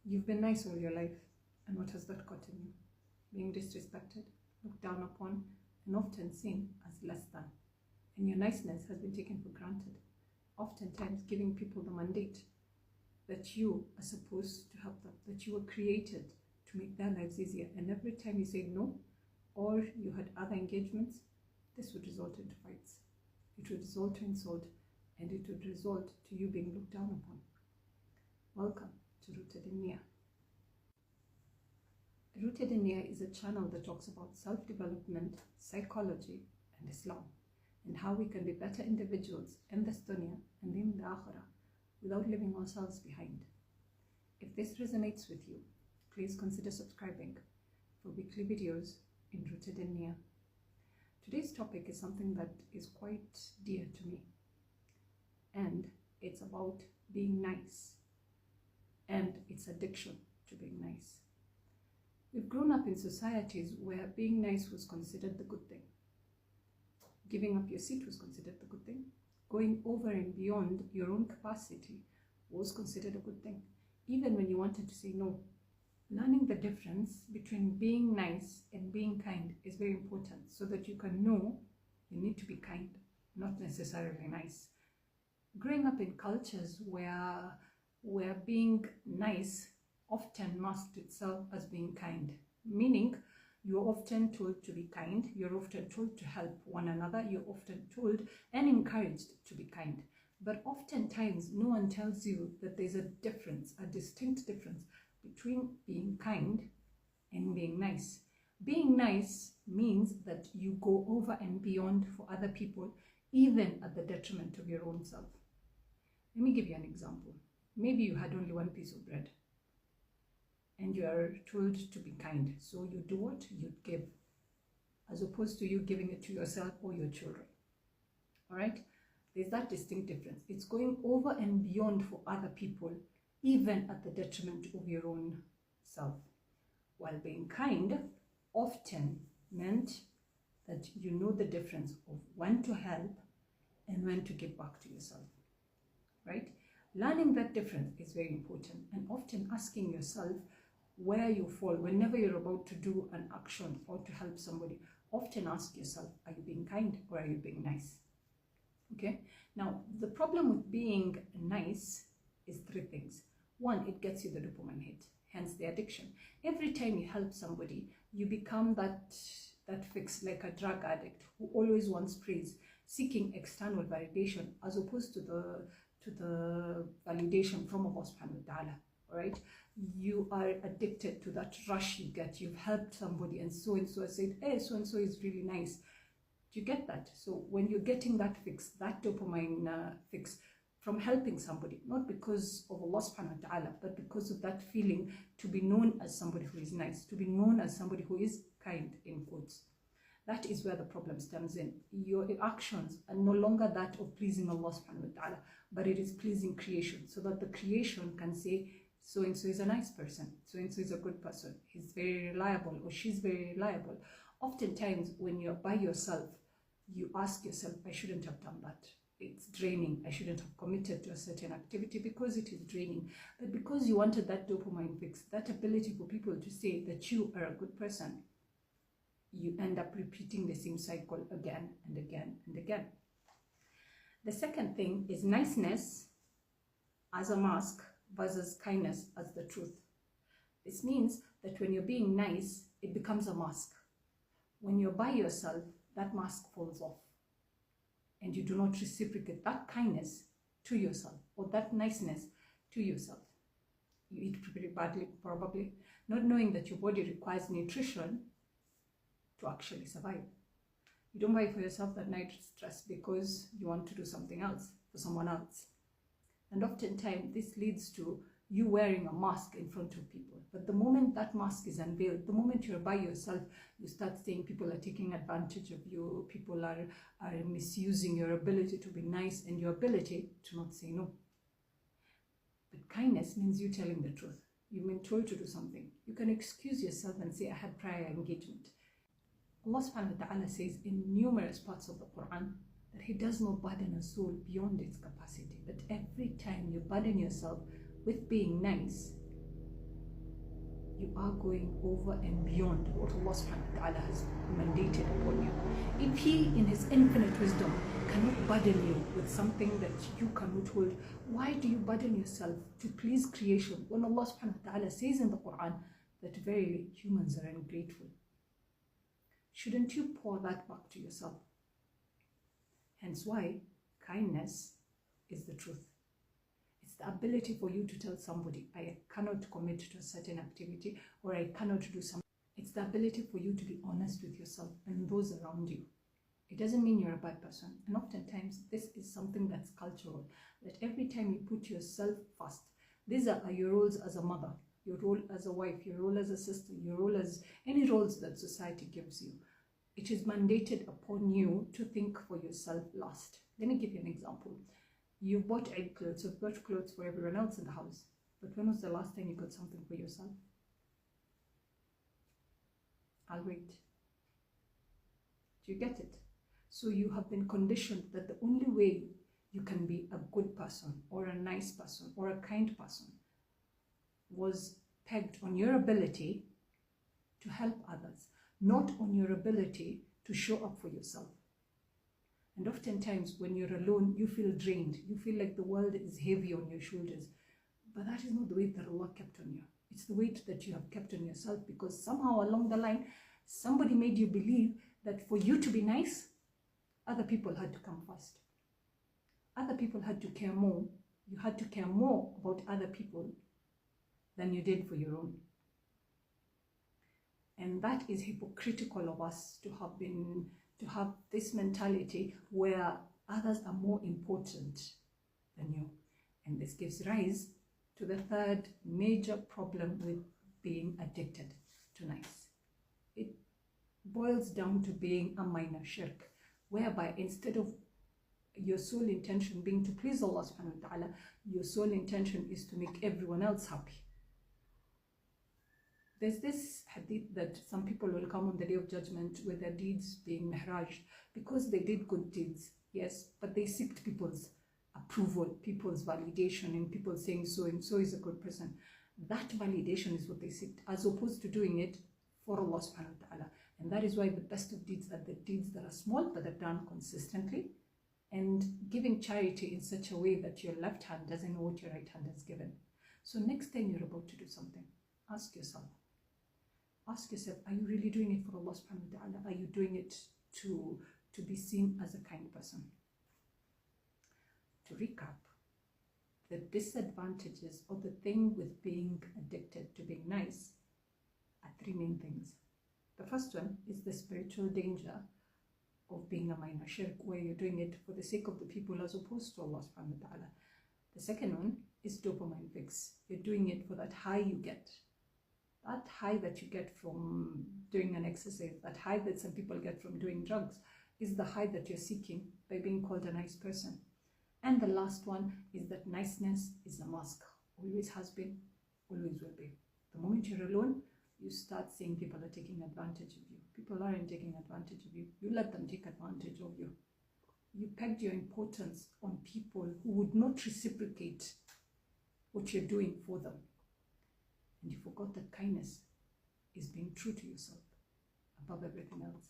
You've been nice all your life, and what has that gotten you? Being disrespected, looked down upon, and often seen as less than. And your niceness has been taken for granted, oftentimes giving people the mandate that you are supposed to help them, that you were created to make their lives easier. And every time you say no, or you had other engagements, this would result into fights. It would result to insult, and it would result to you being looked down upon. Welcome to Rooted in Niyyah. Rooted in Niyyah is a channel that talks about self-development, psychology, and Islam, and how we can be better individuals in this dunya and in the akhirah without leaving ourselves behind. If this resonates with you, please consider subscribing for weekly videos in Rooted in Niyyah. Today's topic is something that is quite dear to me, and it's about being nice and its addiction to being nice. We've grown up in societies where being nice was considered the good thing. Giving up your seat was considered the good thing. Going over and beyond your own capacity was considered a good thing, even when you wanted to say no. Learning the difference between being nice and being kind is very important, so that you can know you need to be kind, not necessarily nice. Growing up in cultures where being nice often masked itself as being kind, meaning you're often told to be kind, you're often told to help one another, you're often told and encouraged to be kind. But oftentimes no one tells you that there's a difference, a distinct difference between being kind and being nice. Being nice means that you go over and beyond for other people, even at the detriment of your own self. Let me give you an example. Maybe you had only one piece of bread and you are told to be kind. So you do what? You give, as opposed to you giving it to yourself or your children. All right? There's that distinct difference. It's going over and beyond for other people, even at the detriment of your own self. While being kind often meant that you know the difference of when to help and when to give back to yourself. Right? Learning that difference is very important, and often asking yourself where you fall whenever you're about to do an action or to help somebody. Often ask yourself, are you being kind or are you being nice? Okay, now the problem with being nice is three things. One, it gets you the dopamine hit, hence the addiction. Every time you help somebody, you become that fix, like a drug addict who always wants praise, seeking external validation as opposed to the validation from Allah subhanahu wa ta'ala. All right, you are addicted to that rush you get. You've helped somebody and so has said, hey, so and so is really nice. Do you get that? So when you're getting that fix, that dopamine fix from helping somebody, not because of Allah subhanahu wa ta'ala, but because of that feeling to be known as somebody who is nice, to be known as somebody who is kind, in quotes. That is where the problem stems in. Your actions are no longer that of pleasing Allah subhanahu wa ta'ala, but it is pleasing creation, so that the creation can say, so-and-so is a nice person, so-and-so is a good person, he's very reliable or she's very reliable. Oftentimes when you're by yourself, you ask yourself, I shouldn't have done that. It's draining. I shouldn't have committed to a certain activity because it is draining. But because you wanted that dopamine fix, that ability for people to say that you are a good person, you end up repeating the same cycle again and again and again. The second thing is niceness as a mask versus kindness as the truth. This means that when you're being nice, it becomes a mask. When you're by yourself, that mask falls off, and you do not reciprocate that kindness to yourself or that niceness to yourself. You eat pretty badly, probably, not knowing that your body requires nutrition to actually survive. You don't buy for yourself that night stress because you want to do something else for someone else. And oftentimes this leads to you wearing a mask in front of people. But the moment that mask is unveiled, the moment you're by yourself, you start saying people are taking advantage of you, people are misusing your ability to be nice and your ability to not say no. But kindness means you telling the truth. You've been told to do something. You can excuse yourself and say, I had prior engagement. Allah subhanahu wa ta'ala says in numerous parts of the Quran that He does not burden a soul beyond its capacity. But every time you burden yourself with being nice, are going over and beyond what Allah subhanahu wa ta'ala has mandated upon you. If He, in His infinite wisdom, cannot burden you with something that you cannot hold, why do you burden yourself to please creation when Allah subhanahu wa ta'ala says in the Quran that verily humans are ungrateful? Shouldn't you pour that back to yourself? Hence why kindness is the truth. It's the ability for you to tell somebody, I cannot commit to a certain activity, or I cannot do something. It's the ability for you to be honest with yourself and those around you. It doesn't mean you're a bad person. And oftentimes, this is something that's cultural, that every time you put yourself first, these are your roles as a mother, your role as a wife, your role as a sister, your role as any roles that society gives you. It is mandated upon you to think for yourself last. Let me give you an example. You bought Eid clothes, you've bought clothes for everyone else in the house. But when was the last time you got something for yourself? I'll wait. Do you get it? So you have been conditioned that the only way you can be a good person or a nice person or a kind person was pegged on your ability to help others, not on your ability to show up for yourself. And oftentimes when you're alone, you feel drained. You feel like the world is heavy on your shoulders. But that is not the weight that Allah kept on you. It's the weight that you have kept on yourself, because somehow along the line, somebody made you believe that for you to be nice, other people had to come first. Other people had to care more. You had to care more about other people than you did for your own. And that is hypocritical of us to have this mentality where others are more important than you. And this gives rise to the third major problem with being addicted to nice. It boils down to being a minor shirk, whereby instead of your sole intention being to please Allah subhanahu wa ta'ala, your sole intention is to make everyone else happy. There's this hadith that some people will come on the day of judgment with their deeds being mihrajed because they did good deeds, yes, but they seeked people's approval, people's validation, and people saying so and so is a good person. That validation is what they seeked, as opposed to doing it for Allah subhanahu wa ta'ala. And that is why the best of deeds are the deeds that are small but are done consistently, and giving charity in such a way that your left hand doesn't know what your right hand has given. So next time you're about to do something, ask yourself, are you really doing it for Allah subhanahu wa ta'ala? Are you doing it to be seen as a kind person? To recap, the disadvantages of the thing with being addicted to being nice are three main things. The first one is the spiritual danger of being a minor shirk, where you're doing it for the sake of the people as opposed to Allah subhanahu wa ta'ala. The second one is dopamine fix. You're doing it for that high you get. That high that you get from doing an exercise, that high that some people get from doing drugs, is the high that you're seeking by being called a nice person. And the last one is that niceness is a mask. Always has been, always will be. The moment you're alone, you start seeing people are taking advantage of you. People aren't taking advantage of you. You let them take advantage of you. You pegged your importance on people who would not reciprocate what you're doing for them. And you forgot that kindness is being true to yourself above everything else.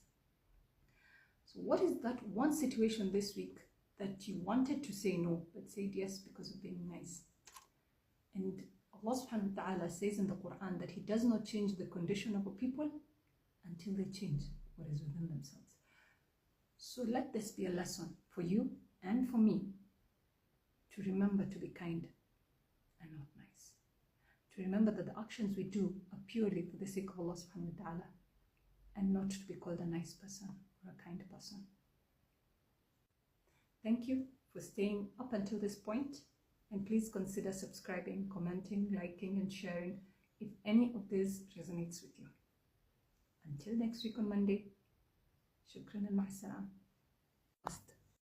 So what is that one situation this week that you wanted to say no, but said yes because of being nice? And Allah subhanahu wa ta'ala says in the Quran that He does not change the condition of a people until they change what is within themselves. So let this be a lesson for you and for me to remember to be kind and not nice. To remember that the actions we do are purely for the sake of Allah subhanahu wa ta'ala, and not to be called a nice person or a kind person. Thank you for staying up until this point, and please consider subscribing, commenting, liking and sharing if any of this resonates with you. Until next week on Monday, shukran and ma'asalam.